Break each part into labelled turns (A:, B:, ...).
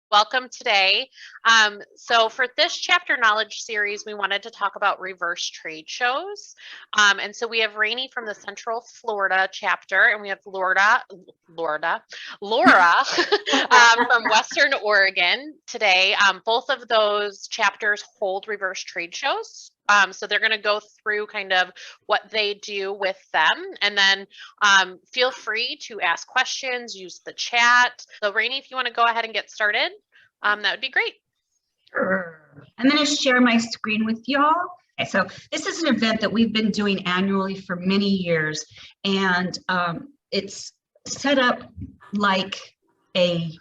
A: Welcome today. So for this chapter knowledge series, we wanted to talk about reverse trade shows. And so we have Rainey from the Central Florida chapter, and we have Laura from Western Oregon today. Both of those chapters hold reverse trade shows. So they're going to go through kind of what they do with them, and then feel free to ask questions, use the chat. So Rainey, if you want to go ahead and get started, that would be great.
B: Sure. I'm going to share my screen with y'all. Okay, so this is an event that we've been doing annually for many years, and it's set up like a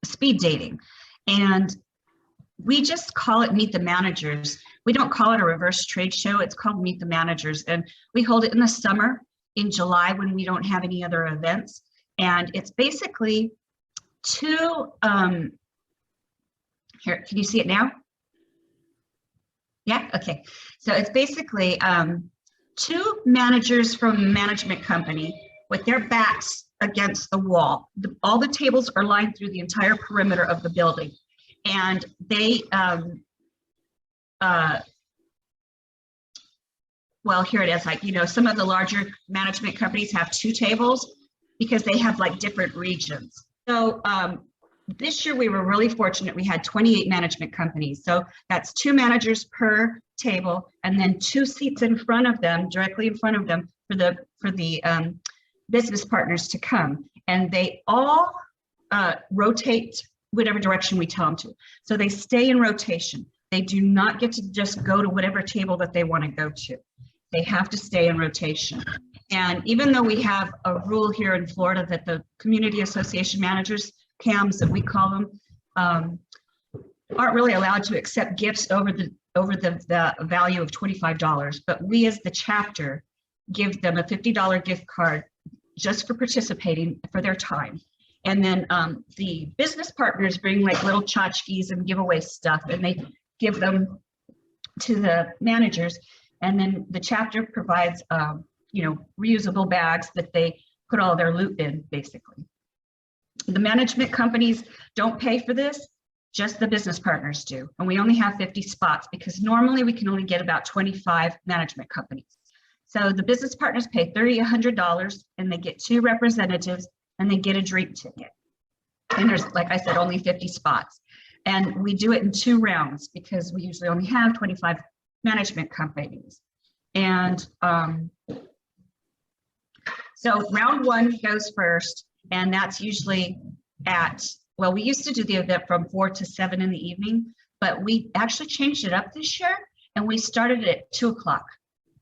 B: speed dating, and we just call it Meet the Managers. We don't call it a reverse trade show. It's called Meet the Managers, and we hold it in the summer in July when we don't have any other events. And it's basically two, here, can you see it now? Yeah, okay. So it's basically two managers from a management company with their backs against the wall. All the tables are lined through the entire perimeter of the building. And they, well, here it is, like, you know, some of the larger management companies have two tables because they have like different regions. So this year we were really fortunate. We had 28 management companies. So that's two managers per table, and then two seats in front of them, directly in front of them for the business partners to come. And they all rotate whatever direction we tell them to. So they stay in rotation. They do not get to just go to whatever table that they want to go to. They have to stay in rotation. And even though we have a rule here in Florida that the community association managers, CAMs that we call them, aren't really allowed to accept gifts over the value of $25, but we as the chapter give them a $50 gift card just for participating for their time. And then the business partners bring like little tchotchkes and give away stuff, and they give them to the managers. And then the chapter provides, you know, reusable bags that they put all their loot in, basically. The management companies don't pay for this, just the business partners do. And we only have 50 spots because normally we can only get about 25 management companies. So the business partners pay $100, and they get two representatives, and they get a drink ticket. And there's, like I said, only 50 spots. And we do it in 2 rounds because we usually only have 25 management companies. And so round 1 goes first, and that's usually at, well, we used to do the event from 4 to 7 in the evening, but we actually changed it up this year, and we started it at 2 o'clock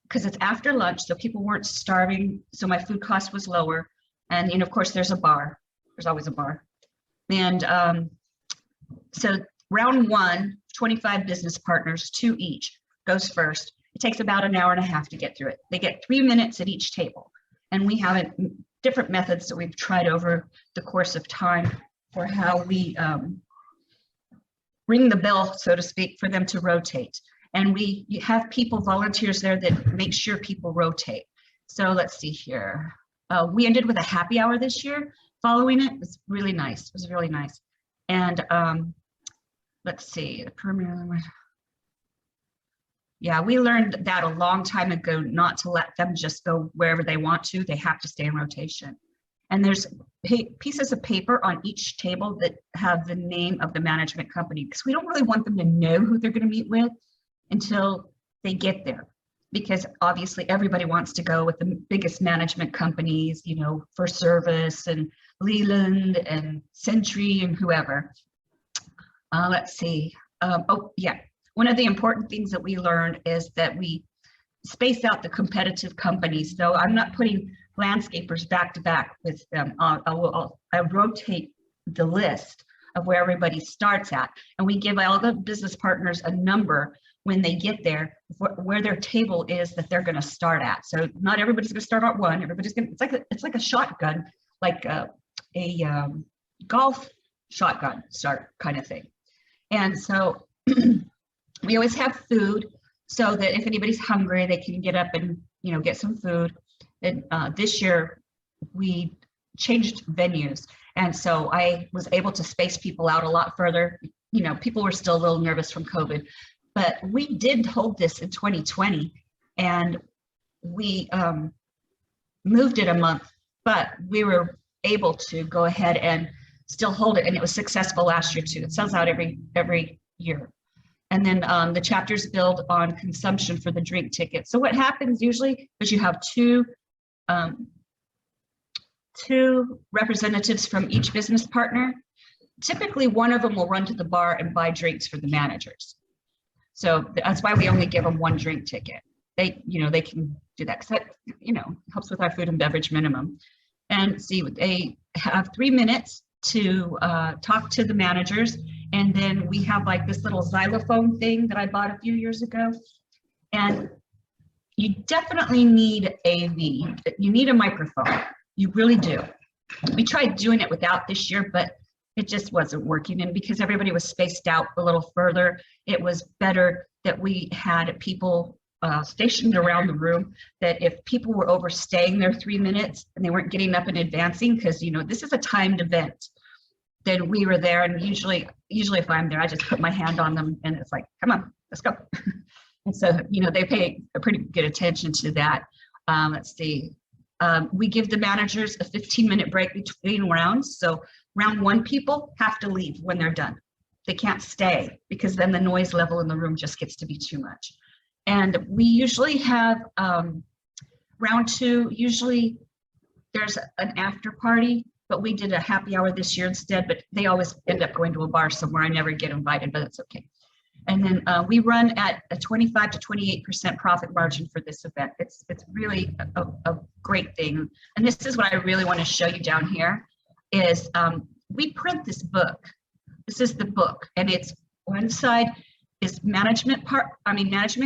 B: because it's after lunch, so people weren't starving, so my food cost was lower. And, you know, of course, there's a bar. There's always a bar. And so round 1, 25 business partners, 2 each, goes first. It takes about an hour and a half to get through it. They get 3 minutes at each table. And we have different methods that we've tried over the course of time for how we ring the bell, so to speak, for them to rotate. And you have people, volunteers there that make sure people rotate. So let's see here. We ended with a happy hour this year following it. It was really nice. It was really nice. And let's see, the perimeter. Yeah, we learned that a long time ago, not to let them just go wherever they want to. They have to stay in rotation. And there's pieces of paper on each table that have the name of the management company, because we don't really want them to know who they're going to meet with until they get there. Because obviously everybody wants to go with the biggest management companies, you know, For Service and Leland and Century and whoever. Let's see. Oh, yeah. One of the important things that we learned is that we space out the competitive companies. So I'm not putting landscapers back to back with them. I rotate the list of where everybody starts at. And we give all the business partners a number when they get there, where their table is that they're going to start at. So not everybody's going to start at 1. Everybody's going to, it's like a shotgun, like a golf shotgun start kind of thing. And so we always have food so that if anybody's hungry, they can get up and, get some food. And this year we changed venues, And so I was able to space people out a lot further. You know, people were still a little nervous from COVID, but we did hold this in 2020, and we moved it a month, but we were able to go ahead and still hold it, and it was successful last year too. It sells out every year. And then the chapters build on consumption for the drink ticket. So what happens usually is you have two representatives from each business partner. Typically, one of them will run to the bar and buy drinks for the managers. So that's why we only give them one drink ticket. They can do that because that, helps with our food and beverage minimum. And see, they have 3 minutes to talk to the managers. And then we have like this little xylophone thing that I bought a few years ago. And you definitely need AV. You need a microphone. You really do. We tried doing it without this year, but it just wasn't working. And because everybody was spaced out a little further, it was better that we had people stationed around the room, that if people were overstaying their 3 minutes and they weren't getting up and advancing, because this is a timed event, then we were there. And usually if I'm there, I just put my hand on them and it's like, come on, let's go. And so, they pay a pretty good attention to that. Let's see. We give the managers a 15-minute break between rounds. So round 1 people have to leave when they're done. They can't stay because then the noise level in the room just gets to be too much. And we usually have round 2, usually there's an after party, but we did a happy hour this year instead, but they always end up going to a bar somewhere. I never get invited, but that's okay. And then we run at a 25 to 28% profit margin for this event. It's really a great thing. And this is what I really want to show you down here is we print this book. This is the book, and it's one side is management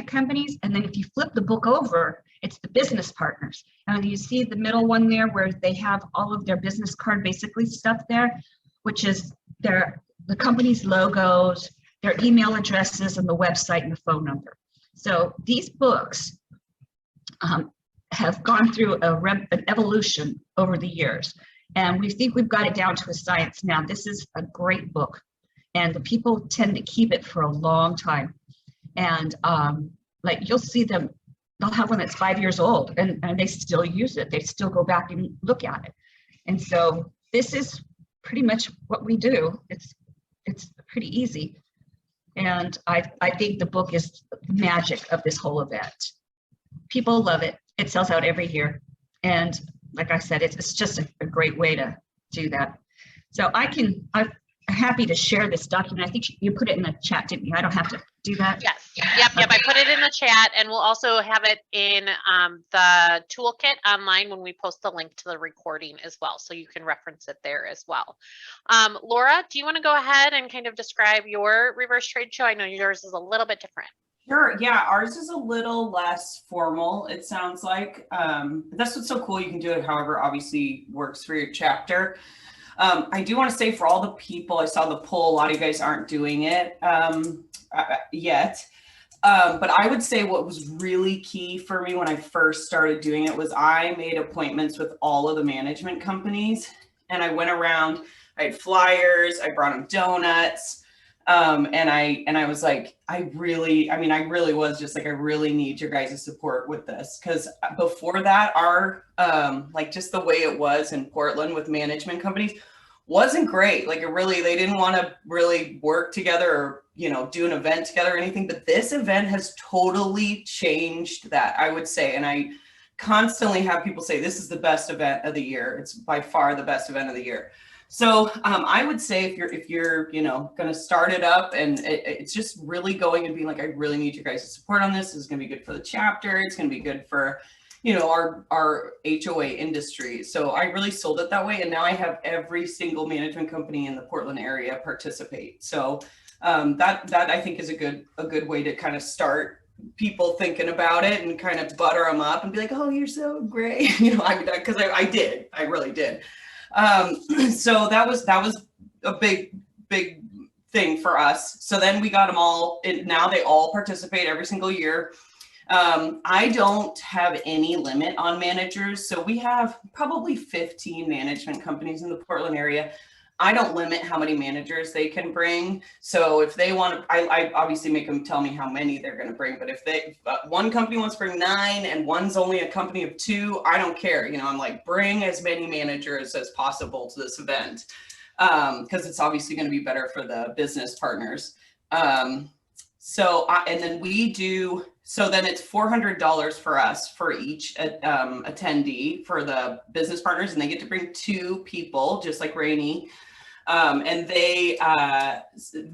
B: companies. And then if you flip the book over, it's the business partners. And you see the middle one there where they have all of their business card basically stuff there, which is the company's logos, their email addresses, and the website and the phone number. So these books have gone through an evolution over the years. And we think we've got it down to a science now. This is a great book. And the people tend to keep it for a long time. And like you'll see them, they'll have one that's 5 years old and they still use it. They still go back and look at it. And so this is pretty much what we do. It's pretty easy. And I think the book is the magic of this whole event. People love it. It sells out every year. And like I said, it's just a great way to do that. So I'm happy to share this document. I think you put it in the chat, didn't you? I don't have to do that.
A: Yes. Yep. I put it in the chat, and we'll also have it in the toolkit online when we post the link to the recording as well. So you can reference it there as well. Laura, do you want to go ahead and kind of describe your reverse trade show? I know yours is a little bit different.
C: Sure. Yeah, ours is a little less formal, it sounds like. That's what's so cool. You can do it however obviously works for your chapter. I do want to say for all the people, I saw the poll, a lot of you guys aren't doing it yet. But I would say what was really key for me when I first started doing it was I made appointments with all of the management companies, and I went around, I had flyers, I brought them donuts. And I was like, I really was just like, I really need your guys' support with this. Cause before that, our, like just the way it was in Portland with management companies wasn't great. Like they didn't want to really work together or, do an event together or anything, but this event has totally changed that, I would say. And I constantly have people say, this is the best event of the year. It's by far the best event of the year. So I would say if you're going to start it up, and it's just really going and being like, I really need you guys' support on this. This is going to be good for the chapter. It's going to be good for, our HOA industry. So I really sold it that way. And now I have every single management company in the Portland area participate. So that I think is a good way to kind of start people thinking about it and kind of butter them up and be like, oh, you're so great. Because I really did. So that was a big thing for us. So then we got them all, and now they all participate every single year. I don't have any limit on managers. So we have probably 15 management companies in the Portland area. I don't limit how many managers they can bring. So if they want to, I obviously make them tell me how many they're going to bring. But if one company wants to bring 9 and one's only a company of 2, I don't care. You know, I'm like, bring as many managers as possible to this event, because it's obviously going to be better for the business partners. And then we do, so then it's $400 for us for each attendee for the business partners, and they get to bring 2 people, just like Rainey. And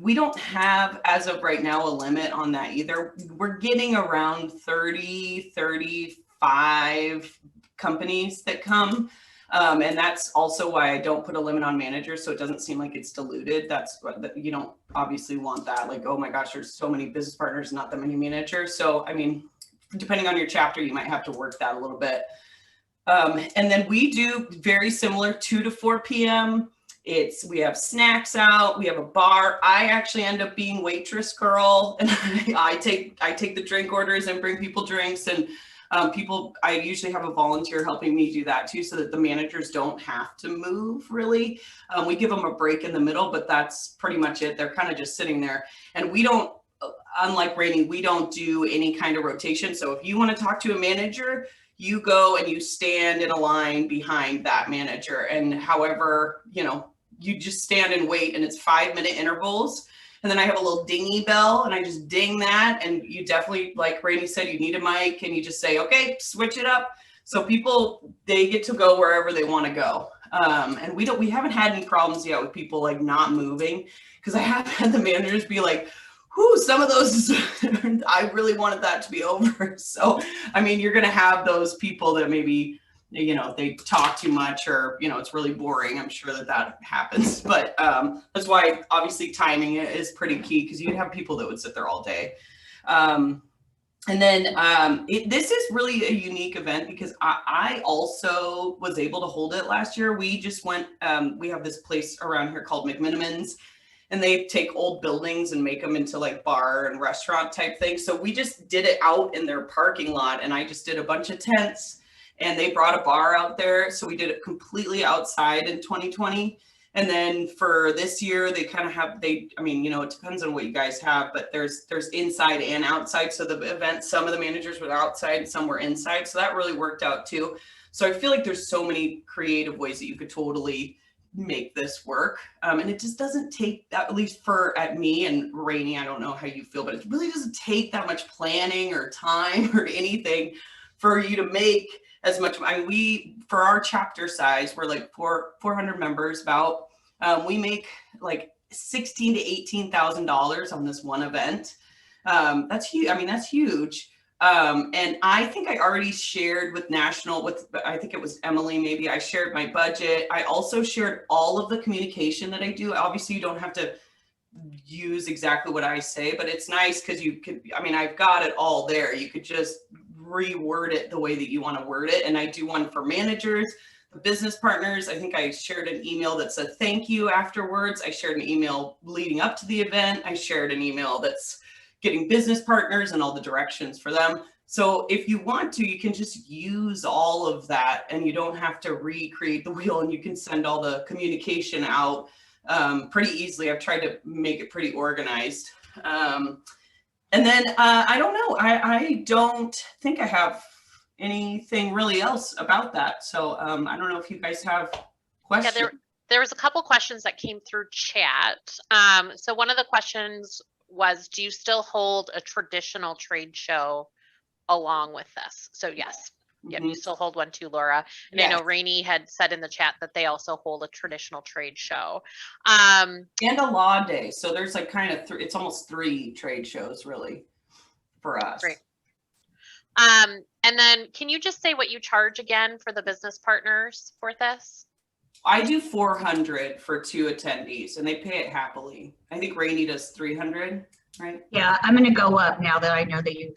C: we don't have, as of right now, a limit on that either. We're getting around 30, 35 companies that come. And that's also why I don't put a limit on managers, so it doesn't seem like it's diluted. That's what you don't obviously want that. Like, oh my gosh, there's so many business partners, not that many managers. So, I mean, depending on your chapter, you might have to work that a little bit. And then we do very similar 2 to 4 p.m. We have snacks out, we have a bar. I actually end up being waitress girl, and I take the drink orders and bring people drinks, and I usually have a volunteer helping me do that too, so that the managers don't have to move really. We give them a break in the middle, but that's pretty much it. They're kind of just sitting there, and we don't, unlike Rainey, we don't do any kind of rotation. So if you want to talk to a manager, you go and you stand in a line behind that manager, and however, you know, you just stand and wait, and it's 5-minute intervals. And then I have a little dingy bell, and I just ding that. And you definitely, like Rainey said, you need a mic, and you just say, okay, switch it up. So people, they get to go wherever they want to go. And we haven't had any problems yet with people like not moving, because I have had the managers be like, whoo, some of those, I really wanted that to be over. So, I mean, you're going to have those people that maybe, you know, they talk too much, or, you know, it's really boring. I'm sure that happens, but that's why obviously timing is pretty key, because you'd have people that would sit there all day. And then this is really a unique event, because I also was able to hold it last year. We just went, we have this place around here called McMinimans, and they take old buildings and make them into like bar and restaurant type things. So we just did it out in their parking lot, and I just did a bunch of tents, and they brought a bar out there. So we did it completely outside in 2020. And then for this year, they kind of have, I mean, you know, it depends on what you guys have, but there's inside and outside. So the event, some of the managers were outside, some were inside. So that really worked out too. So I feel like there's so many creative ways that you could totally make this work. And it just doesn't take, at least at me and Rainey, I don't know how you feel, but it really doesn't take that much planning or time or anything for you to make as much. I mean, we, for our chapter size, we're like 400 members about, we make like $16,000 to $18,000 on this one event. That's huge. I mean, that's huge. And I think I already shared with I think it was Emily, maybe I shared my budget. I also shared all of the communication that I do. Obviously you don't have to use exactly what I say, but it's nice because you could, I mean, I've got it all there. You could just reword it the way that you want to word it. And I do one for managers, the business partners. I think I shared an email that said thank you afterwards. I shared an email leading up to the event. I shared an email that's getting business partners and all the directions for them. So if you want to, you can just use all of that, and you don't have to recreate the wheel, and you can send all the communication out pretty easily. I've tried to make it pretty organized. And then I don't know, I don't think I have anything really else about that. So I don't know if you guys have questions.
A: Yeah, there was a couple questions that came through chat. So one of the questions was, do you still hold a traditional trade show along with this? So yes. Yep, you still hold one too, Laura. And yes. I know Rainey had said in the chat that they also hold a traditional trade show.
C: And a law day. So there's like kind of, it's almost 3 trade shows really for us.
A: Great. And then can you just say what you charge again for the business partners for this?
C: I do $400 for 2 attendees, and they pay it happily. I think Rainey does $300, right?
B: Yeah, I'm going to go up now that I know that you.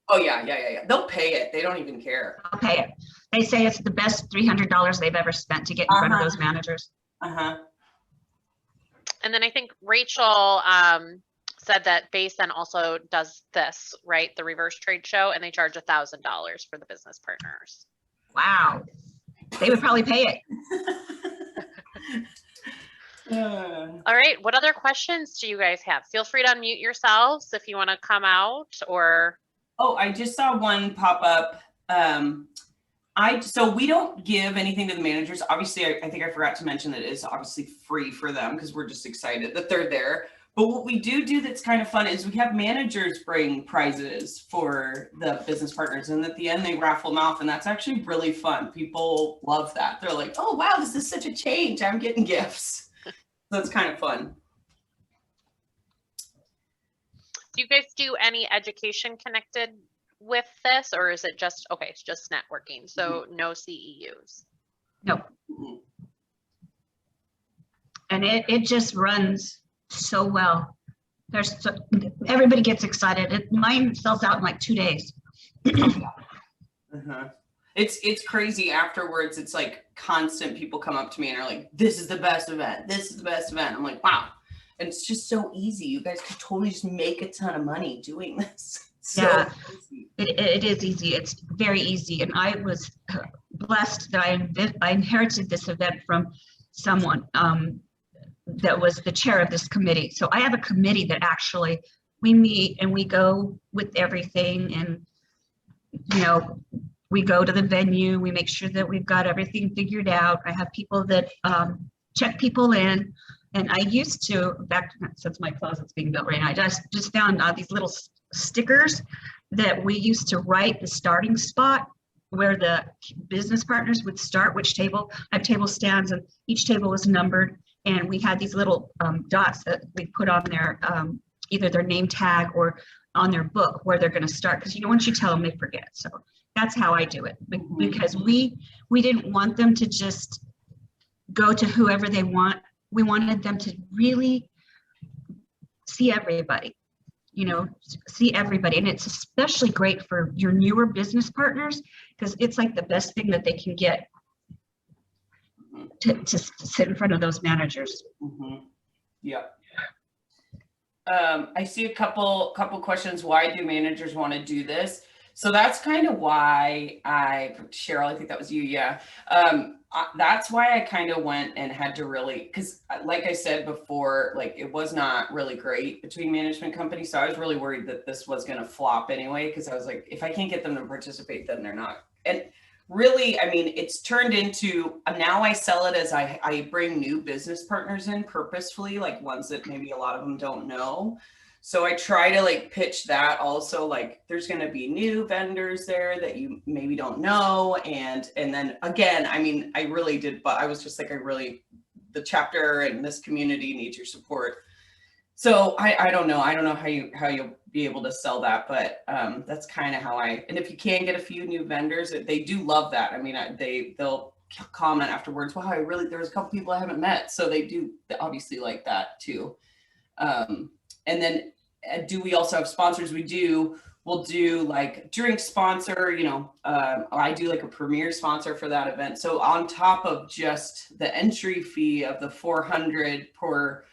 C: Oh yeah. They'll pay it. They don't even care.
B: They'll pay it. They say it's the best $300 they've ever spent to get in front of those managers.
A: And then I think Rachel said that Basin also does this, right? The reverse trade show, and they charge $1,000 for the business partners.
B: Wow. They would probably pay it.
A: All right. What other questions do you guys have? Feel free to unmute yourselves if you want to come out or.
C: Oh, I just saw one pop up. So we don't give anything to the managers. Obviously, I think I forgot to mention that it's obviously free for them because we're just excited that they're there. But what we do that's kind of fun is we have managers bring prizes for the business partners, and at the end they raffle them off, and that's actually really fun. People love that. They're like, oh wow, this is such a change. I'm getting gifts. So it's kind of fun.
A: Do you guys do any education connected with this, or is it just, okay, it's just networking, so no CEUs?
B: No. And it just runs so well. Everybody gets excited. Mine sells out in like 2 days.
C: It's crazy afterwards. It's like constant people come up to me and are like, this is the best event. This is the best event. I'm like, wow. And it's just so easy. You guys could totally just make a ton of money doing this.
B: Yeah, it is easy. It's very easy. And I was blessed that I inherited this event from someone that was the chair of this committee. So I have a committee that actually we meet and we go with everything, and we go to the venue, we make sure that we've got everything figured out. I have people that check people in, and I used to, since my closet's being built right now, I just found these little stickers that we used to write the starting spot where the business partners would start, which table. I have table stands, and each table was numbered, and we had these little dots that we put on their either their name tag or on their book where they're going to start, because once you tell them, they forget. So that's how I do it, because we didn't want them to just go to whoever they want. We wanted them to really see everybody, see everybody. And it's especially great for your newer business partners, because it's like the best thing that they can get to sit in front of those managers.
C: Yeah. I see a couple questions. Why do managers want to do this? So that's kind of why Cheryl, I think that was you. Yeah. That's why I kind of went and had to really, because like I said before, like it was not really great between management companies. So I was really worried that this was going to flop anyway, because I was like, if I can't get them to participate, then they're not. And really, I mean, it's turned into, now I sell it as I bring new business partners in purposefully, like ones that maybe a lot of them don't know. So I try to like pitch that also, like there's going to be new vendors there that you maybe don't know. And then again, I mean, I really did, but I was just like, the chapter and this community needs your support. So I don't know. I don't know how you'll be able to sell that, but that's kind of how and if you can get a few new vendors, they do love that. I mean, they'll comment afterwards, wow, there's a couple people I haven't met. So they obviously like that too. And then do we also have sponsors? We'll do like drink sponsor, I do like a premier sponsor for that event. So on top of just the entry fee of the $400 for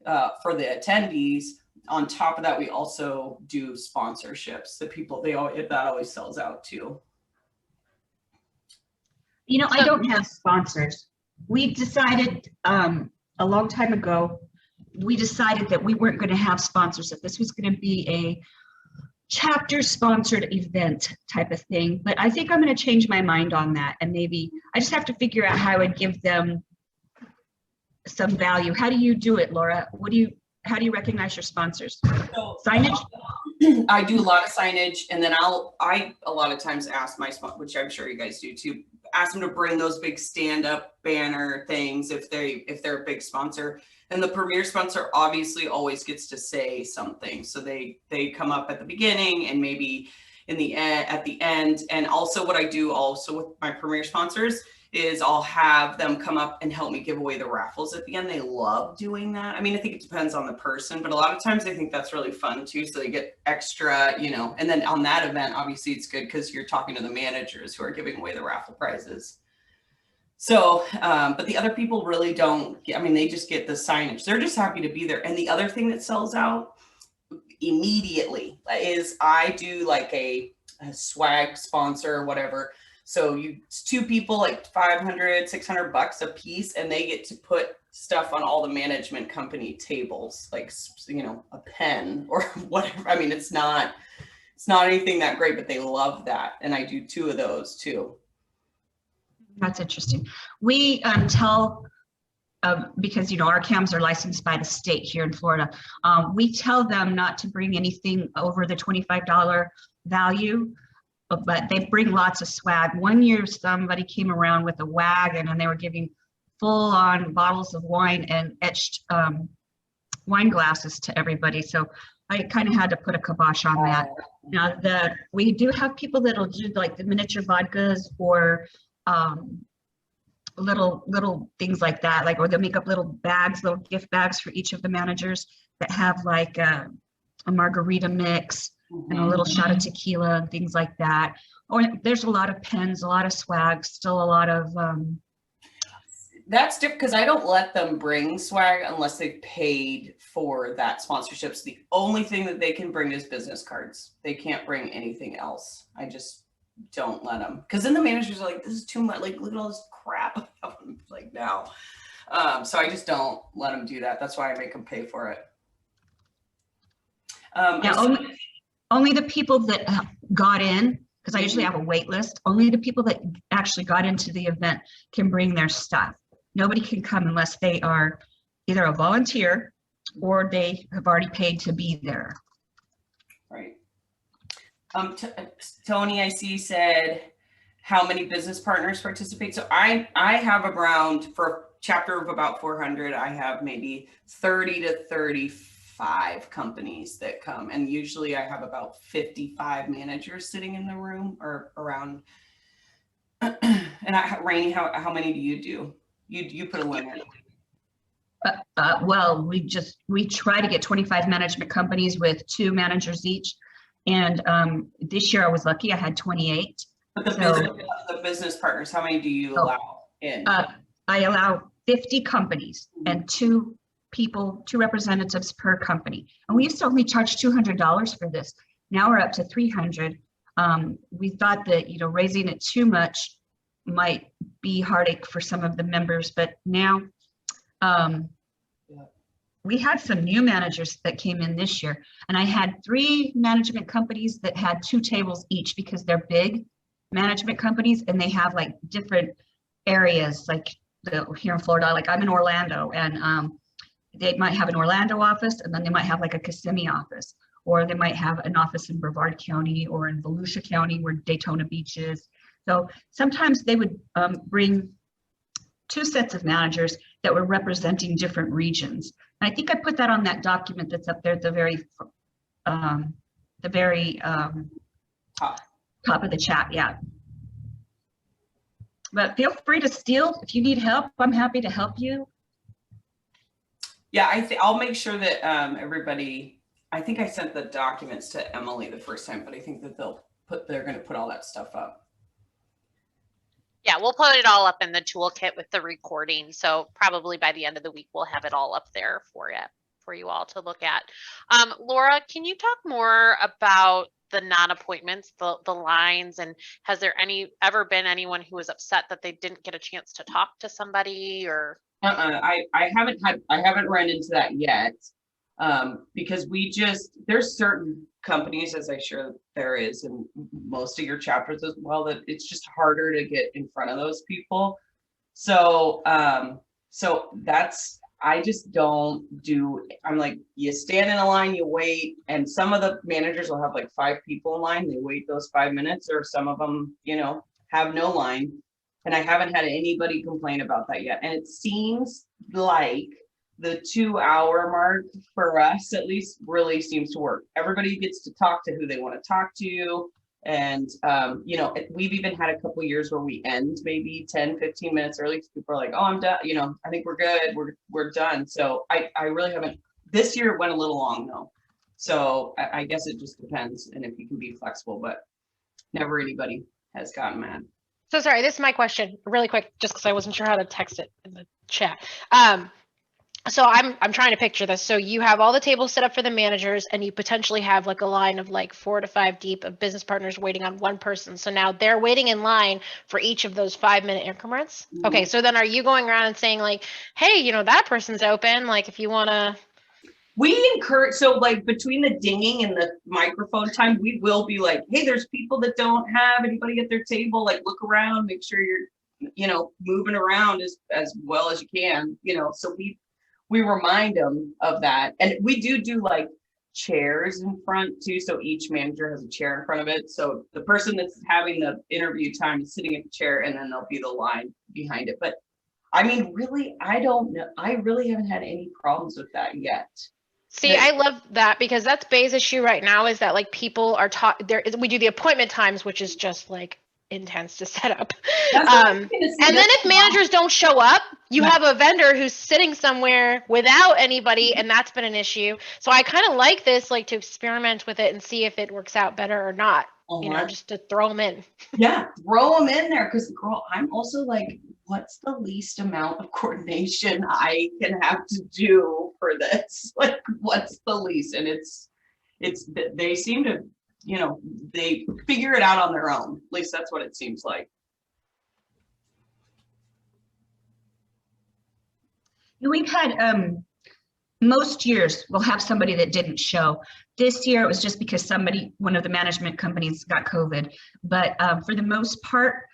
C: the attendees, on top of that, we also do sponsorships. That always sells out too.
B: I don't have sponsors. We decided a long time ago, we decided that we weren't going to have sponsors, that this was going to be a chapter sponsored event type of thing. But I think I'm going to change my mind on that. And maybe I just have to figure out how I would give them some value. How do you do it, Laura? How do you recognize your sponsors?
C: So,
B: signage?
C: I do a lot of signage, and then I a lot of times ask my sponsor, which I'm sure you guys do too, ask them to bring those big stand-up banner things if they're a big sponsor. And the premier sponsor obviously always gets to say something. So they come up at the beginning and maybe at the end. And also what I do also with my premier sponsors is I'll have them come up and help me give away the raffles at the end. They love doing that. I mean, I think it depends on the person, but a lot of times they think that's really fun too. So they get extra, and then on that event, obviously it's good because you're talking to the managers who are giving away the raffle prizes. So, but the other people really don't, they just get the signage. They're just happy to be there. And the other thing that sells out immediately is I do like a swag sponsor or whatever. So it's 2 people, like $500, $600 a piece, and they get to put stuff on all the management company tables, like, you know, a pen or whatever. I mean, it's not anything that great, but they love that. And I do 2 of those too.
B: That's interesting. We tell, because, you know, our CAMs are licensed by the state here in Florida. We tell them not to bring anything over the $25 value, but they bring lots of swag. One year, somebody came around with a wagon and they were giving full on bottles of wine and etched wine glasses to everybody. So I kind of had to put a kibosh on that. Now that we do have people that'll do like the miniature vodkas or little things like that, like, or they'll make up little bags, little gift bags for each of the managers that have like a margarita mix and a little shot of tequila and things like that. Or there's a lot of pens, a lot of swag, still a lot of
C: that's different because I don't let them bring swag unless they've paid for that sponsorship. So the only thing that they can bring is business cards. They can't bring anything else. I just don't let them, because then the managers are like, this is too much, like, look at all this crap. I'm like, no. So I just don't let them do that. That's why I make them pay for it.
B: Yeah, only the people that got in, because I usually have a wait list, only the people that actually got into the event can bring their stuff. Nobody can come unless they are either a volunteer or they have already paid to be there.
C: Right. Tony, I see, said, how many business partners participate? So I have around, for a chapter of about 400, I have maybe 30 to 35 companies that come. And usually I have about 55 managers sitting in the room or around. And Rainey, how many do you do? You put a limit.
B: Well, we try to get 25 management companies with 2 managers each. And this year I was lucky, I had 28.
C: But the business partners, how many do you allow in?
B: I allow 50 companies and 2 representatives per company. And we used to only charge $200 for this. Now we're up to $300. We thought that, you know, raising it too much might be heartache for some of the members, but now we had some new managers that came in this year, and I had 3 management companies that had 2 tables each because they're big management companies and they have like different areas, like here in Florida, like I'm in Orlando, and they might have an Orlando office, and then they might have like a Kissimmee office, or they might have an office in Brevard County or in Volusia County where Daytona Beach is. So sometimes they would bring 2 sets of managers that were representing different regions. And I think I put that on that document that's up there at the very top of the chat. Yeah. But feel free to steal if you need help. I'm happy to help you.
C: Yeah, I'll make sure that everybody. I think I sent the documents to Emily the first time, but I think that they're going to put all that stuff up.
A: Yeah, we'll put it all up in the toolkit with the recording. So probably by the end of the week, we'll have it all up there for you all to look at. Laura, can you talk more about the non-appointments, the lines, and has there ever been anyone who was upset that they didn't get a chance to talk to somebody or?
C: I haven't run into that yet. Because there's certain companies, as I'm sure there is in most of your chapters as well, that it's just harder to get in front of those people. So, I just don't do, I'm like, you stand in a line, you wait, and some of the managers will have like 5 people in line, they wait those 5 minutes, or some of them, you know, have no line. And I haven't had anybody complain about that yet. And it seems like the 2-hour mark for us, at least, really seems to work. Everybody gets to talk to who they want to talk to. And, you know, we've even had a couple of years where we end maybe 10, 15 minutes early. People are like, oh, I'm done. You know, I think we're good. We're done. So I really haven't. This year it went a little long though. So I guess it just depends. And if you can be flexible, but never anybody has gotten mad.
D: So sorry, this is my question really quick, just because I wasn't sure how to text it in the chat. So I'm trying to picture this. So you have all the tables set up for the managers, and you potentially have like a line of like 4 to 5 deep of business partners waiting on one person. So now they're waiting in line for each of those 5-minute increments.
C: Mhm.
D: Okay, so then are you going around and saying like, hey, you know, that person's open, like if you want to.
C: We encourage, so like between the dinging and the microphone time, we will be like, hey, there's people that don't have anybody at their table, like look around, make sure you're, you know, moving around as well as you can, you know, so we remind them of that. And we do like chairs in front too. So each manager has a chair in front of it. So the person that's having the interview time is sitting at the chair, and then there'll be the line behind it. But I mean, really, I don't know. I really haven't had any problems with that yet.
D: See, I love that, because that's Bay's issue right now, is that like people are taught there. We do the appointment times, which is just like intense to set up.
C: That's what I was
D: And
C: gonna say,
D: then
C: that's
D: if managers don't show up, you
C: Yeah.
D: have a vendor who's sitting somewhere without anybody, and that's been an issue. So I kind of like this, like to experiment with it and see if it works out better or not. You know, just to throw them in.
C: Yeah, throw them in there, because girl, I'm also like, what's the least amount of coordination I can have to do for this? Like, what's the least? And it's they seem to, you know, they figure it out on their own. At least that's what it seems like.
B: We've had most years we'll have somebody that didn't show. This year it was just because one of the management companies got COVID. But for the most part,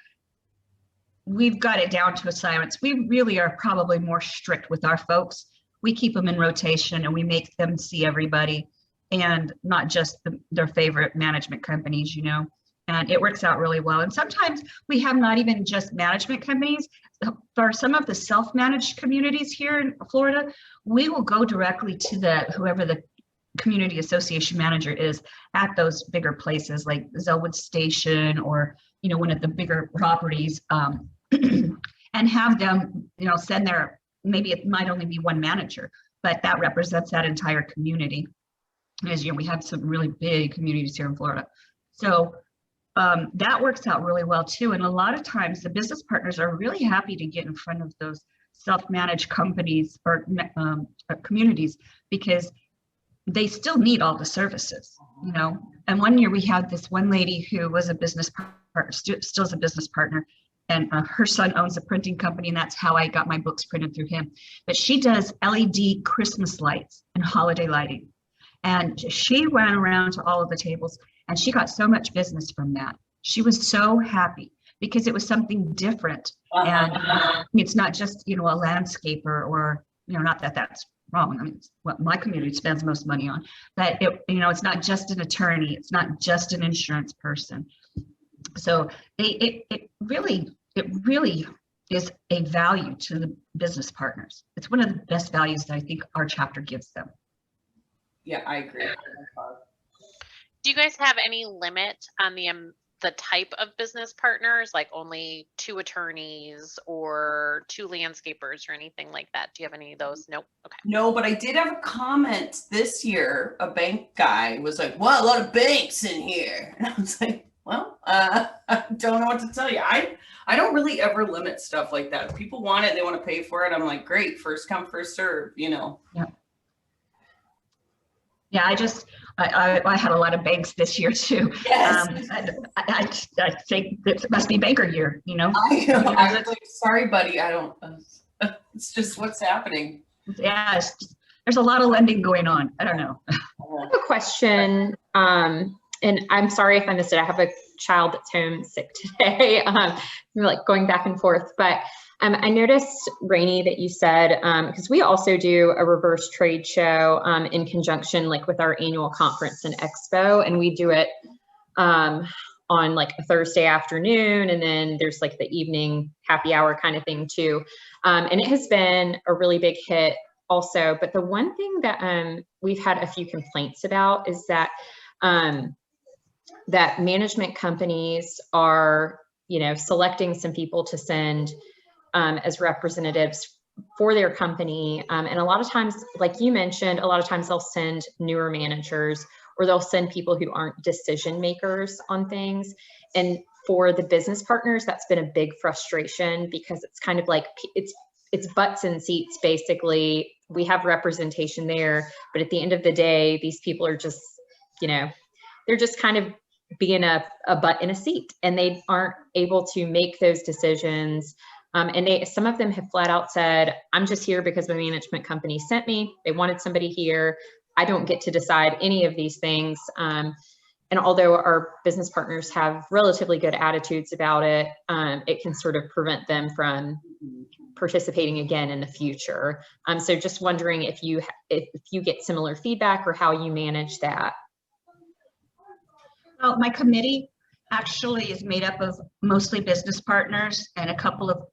B: we've got it down to a science. We really are probably more strict with our folks. We keep them in rotation, and we make them see everybody, and not just their favorite management companies, you know. And it works out really well. And sometimes we have not even just management companies. For some of the self-managed communities here in Florida, we will go directly to whoever the community association manager is at those bigger places like Zellwood Station, or, you know, one of the bigger properties, and have them, you know, send maybe it might only be one manager, but that represents that entire community. As you know, we have some really big communities here in Florida. So that works out really well too. And a lot of times the business partners are really happy to get in front of those self-managed companies or communities, because they still need all the services, you know. And one year we had this one lady who was a business partner, still is a business partner, and her son owns a printing company, and that's how I got my books printed through him. But she does LED Christmas lights and holiday lighting. And she went around to all of the tables, and she got so much business from that. She was so happy because it was something different. And it's not just, you know, a landscaper, or, you know, not that that's wrong. I mean, it's what my community spends most money on, but it, you know, it's not just an attorney. It's not just an insurance person. So it really is a value to the business partners. It's one of the best values that I think our chapter gives them.
C: Yeah, I agree.
A: Do you guys have any limit on the type of business partners, like only 2 attorneys or 2 landscapers or anything like that? Do you have any of those? Nope. Okay.
C: No, but I did have a comment this year. A bank guy was like, well, a lot of banks in here. And I was like, well, I don't know what to tell you. I don't really ever limit stuff like that. If people want it, they want to pay for it, I'm like, great, first come, first serve, you know.
B: Yeah. Yeah, I had a lot of banks this year too.
C: Yes.
B: I think it must be banker year, you know.
C: I know. I was like, sorry, buddy, I don't. It's just what's happening.
B: Yeah, there's a lot of lending going on. I don't know.
E: I have a question, and I'm sorry if I missed it. I have a child that's home sick today. Like going back and forth, but I noticed, Rainey, that you said, because we also do a reverse trade show in conjunction like with our annual conference and expo, and we do it on like a Thursday afternoon, and then there's like the evening happy hour kind of thing too. And it has been a really big hit also. But the one thing that we've had a few complaints about is that that management companies are, you know, selecting some people to send as representatives for their company. And a lot of times, like you mentioned, a lot of times they'll send newer managers, or they'll send people who aren't decision makers on things. And for the business partners, that's been a big frustration, because it's kind of like, it's butts and seats basically we have representation there, but at the end of the day, these people are just, they're just kind of being a butt in a seat, and they aren't able to make those decisions. And some of them have flat out said, I'm just here because my management company sent me. They wanted somebody here. I don't get to decide any of these things. And although our business partners have relatively good attitudes about it, it can sort of prevent them from participating again in the future. So just wondering if you get similar feedback or how you manage that.
B: Well, my committee actually is made up of mostly business partners and a couple of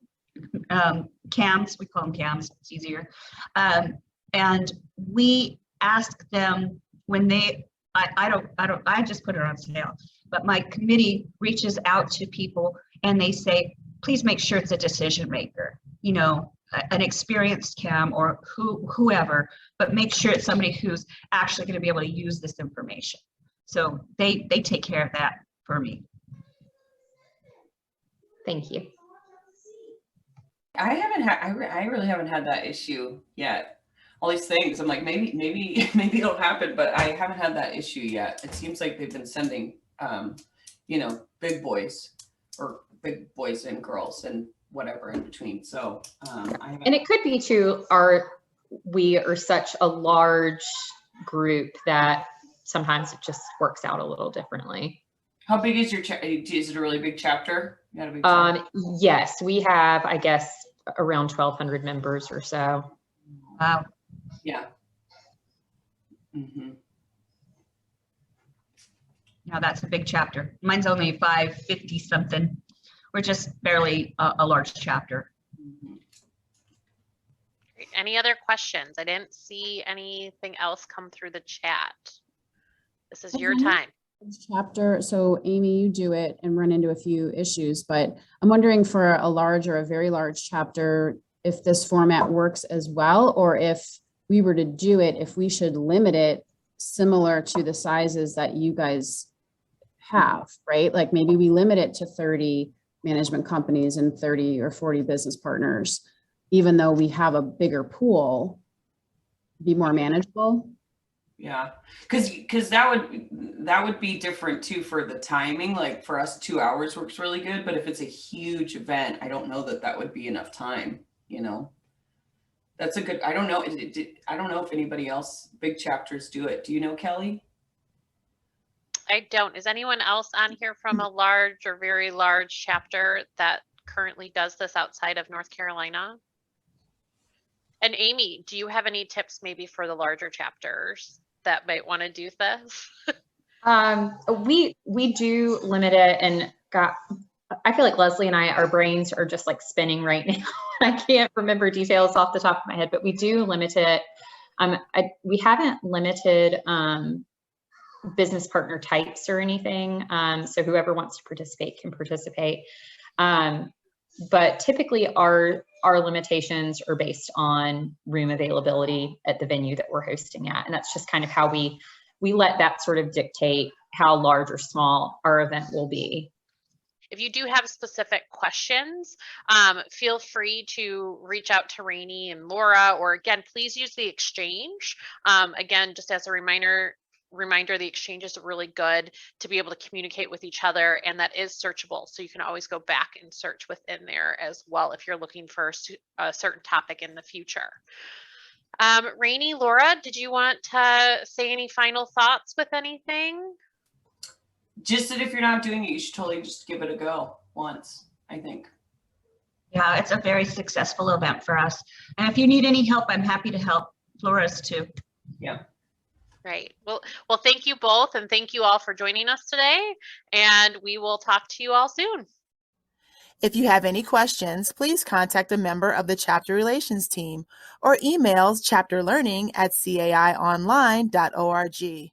B: CAMs. We call them CAMs, it's easier. And we ask them when I just put it on sale, but my committee reaches out to people and they say, please make sure it's a decision maker, an experienced CAM or whoever, but make sure it's somebody who's actually going to be able to use this information. So they take care of that for me.
E: Thank you.
C: I really haven't had that issue yet. All these things, I'm like, maybe it'll happen, but I haven't had that issue yet. It seems like they've been sending, big boys and girls and whatever in between. So,
E: and it could be too, we are such a large group that sometimes it just works out a little differently.
C: How big is your is it a really big chapter? You got a big chapter?
E: Yes, we have, I guess, around 1,200 members or so.
B: Wow.
C: Yeah. Mm-hmm.
B: Now that's a big chapter. Mine's only 550 something. We're just barely a large chapter.
A: Great. Any other questions? I didn't see anything else come through the chat. This is your time.
F: Chapter. So Amy, you do it and run into a few issues, but I'm wondering for a large or a very large chapter, if this format works as well, or if we were to do it, if we should limit it similar to the sizes that you guys have, right? Like maybe we limit it to 30 management companies and 30 or 40 business partners, even though we have a bigger pool, be more manageable.
C: Yeah, because that would be different too for the timing. Like for us, 2 hours works really good, but if it's a huge event, I don't know that would be enough time. That's a good. I don't know. I don't know if anybody else, big chapters, do it. Do you know, Kelly?
A: I don't. Is anyone else on here from a large or very large chapter that currently does this outside of North Carolina? And Amy, do you have any tips maybe for the larger chapters that might want to do this?
E: We do limit it, and I feel like Leslie and our brains are just like spinning right now. I can't remember details off the top of my head, but we do limit it. We haven't limited business partner types or anything. So whoever wants to participate can participate. But typically our limitations are based on room availability at the venue that we're hosting at. And that's just kind of how we let that sort of dictate how large or small our event will be.
A: If you do have specific questions, feel free to reach out to Rainey and Laura, or again, please use the exchange. Again, just as a reminder, the exchange is really good to be able to communicate with each other, and that is searchable. So you can always go back and search within there as well if you're looking for a certain topic in the future. Rainey, Laura, did you want to say any final thoughts with anything?
C: Just that if you're not doing it, you should totally just give it a go once, I think.
B: Yeah, it's a very successful event for us. And if you need any help, I'm happy to help. Laura's too.
C: Yeah.
A: Right. Well, thank you both, and thank you all for joining us today, and we will talk to you all soon.
G: If you have any questions, please contact a member of the Chapter Relations team or email chapterlearning@caionline.org.